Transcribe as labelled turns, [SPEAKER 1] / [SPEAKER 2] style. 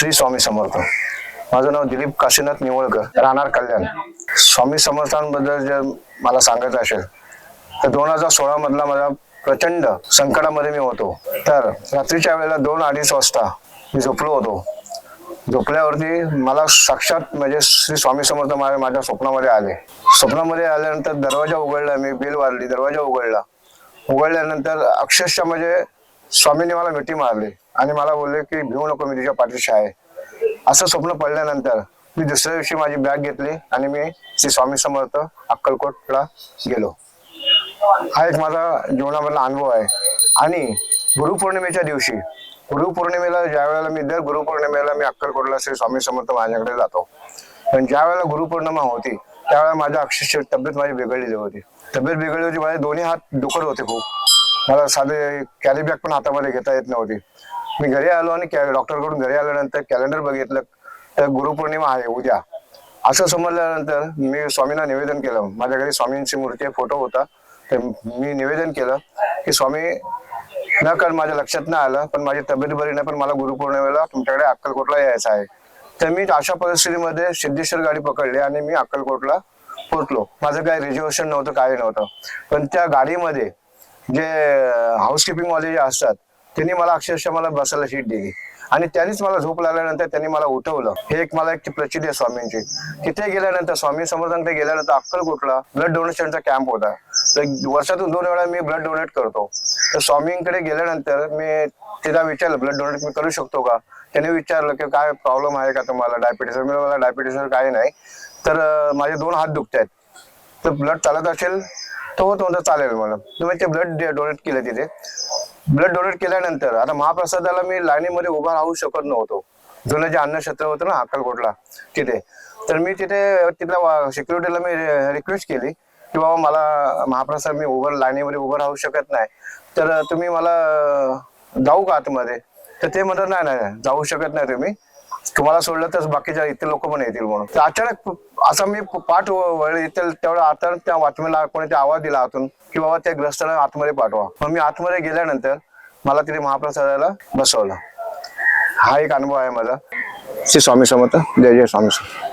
[SPEAKER 1] श्री स्वामी समर्थ. माझं नाव दिलीप काशीनाथ निवळकर, राहणार कल्याण. स्वामी समर्थांबद्दल जर मला सांगायचं असेल तर 2016 मधला माझा प्रचंड संकटामध्ये मी होतो. तर रात्रीच्या वेळेला 2-2:30 वाजता मी झोपलो होतो. झोपल्यावरती मला साक्षात म्हणजे श्री स्वामी समर्थ माझ्या स्वप्नामध्ये आले. स्वप्नामध्ये आल्यानंतर दरवाजा उघडला, मी बेल वाजली, दरवाजा उघडल्यानंतर अक्षरशः म्हणजे स्वामींनी मला मिठी मारली आणि मला बोलले की भिवू नको, मी तुझ्या पाठीशी आहे. असं स्वप्न पडल्यानंतर मी दुसऱ्या दिवशी माझी बॅग घेतली आणि मी श्री स्वामी समर्थ अक्कलकोटला गेलो. हा एक माझा जीवनामधला अनुभव आहे. आणि गुरुपौर्णिमेच्या दिवशी, गुरुपौर्णिमेला ज्या वेळेला दर गुरुपौर्णिमेला मी अक्कलकोटला श्री स्वामी समर्थ माझ्याकडे जातो. पण ज्या वेळेला गुरुपौर्णिमा होती त्यावेळेला माझ्या अक्षरशः तब्येत माझी बिघडलेली होती. माझे दोन्ही हात दुखत होते खूप. मला साधे कॅरी बॅग पण हातामध्ये घेता येत नव्हती. मी घरी आलो आणि डॉक्टरकडून घरी आल्यानंतर कॅलेंडर बघितलं तर गुरुपौर्णिमा आहे उद्या. असं समजल्यानंतर मी स्वामींना निवेदन केलं. माझ्या घरी स्वामींची मूर्ती फोटो होता, तर मी निवेदन केलं की स्वामी न कर माझ्या लक्षात नाही आलं, पण माझी तब्येत बरी नाही, पण मला गुरुपौर्णिमेला तुमच्याकडे अक्कलकोटला यायचं आहे. तर मी अशा परिस्थितीमध्ये सिद्धेश्वर गाडी पकडली आणि मी अक्कलकोटला पोहोचलो. माझं काही रिझर्वेशन नव्हतं, काही नव्हतं. पण त्या गाडीमध्ये जे हाऊसकीपिंग वाले जे असतात त्यांनी मला अक्षरशः मला बसायला सीट दिली आणि त्यांनीच मला झोप लागल्यानंतर त्यांनी मला उठवलं. हे एक मला एक प्रचिती आहे स्वामींची. तिथे गेल्यानंतर स्वामी समर्थांकडे गेल्यानंतर अक्कलकोटला ब्लड डोनेशनचा कॅम्प होता. तर वर्षातून 2 वेळा मी ब्लड डोनेट करतो. तर स्वामींकडे गेल्यानंतर मी तिला विचारलं ब्लड डोनेट मी करू शकतो का. त्याने विचारलं की काय प्रॉब्लेम आहे का तुम्हाला, डायबिटीस. मला डायबिटीस काही नाही, तर माझे 2 हात दुखत आहेत, तर ब्लड चालत असेल तो चालेल मला. तुम्ही ते ब्लड डोनेट केलं. तिथे ब्लड डोनेट केल्यानंतर आता महाप्रसादाला मी लाईनीमध्ये उभा राहू शकत नव्हतो. जुनं जे अन्नक्षेत्र होतं ना अक्कलकोटला तिथे, तर मी तिथल्या सिक्युरिटीला मी रिक्वेस्ट केली की बाबा मला महाप्रसाद मी लाईनीमध्ये उभं राहू शकत नाही, तर तुम्ही मला जाऊ का आतमध्ये. तर ते म्हणतात नाही जाऊ शकत नाही, तुम्हाला सोडलं तर बाकीच्या इतर लोक पण येतील म्हणून. तर अचानक असं मी पाठ वळली तेवढं आता त्या वाटमीला कोणी आवाज दिला आतून की बाबा त्या ग्रस्ताला आतमध्ये पाठवा. मग मी आतमध्ये गेल्यानंतर मला तिथे महाप्रसादाला बसवलं. हा एक अनुभव आहे माझा. श्री स्वामी समर्थ. जय जय स्वामी समर्थ.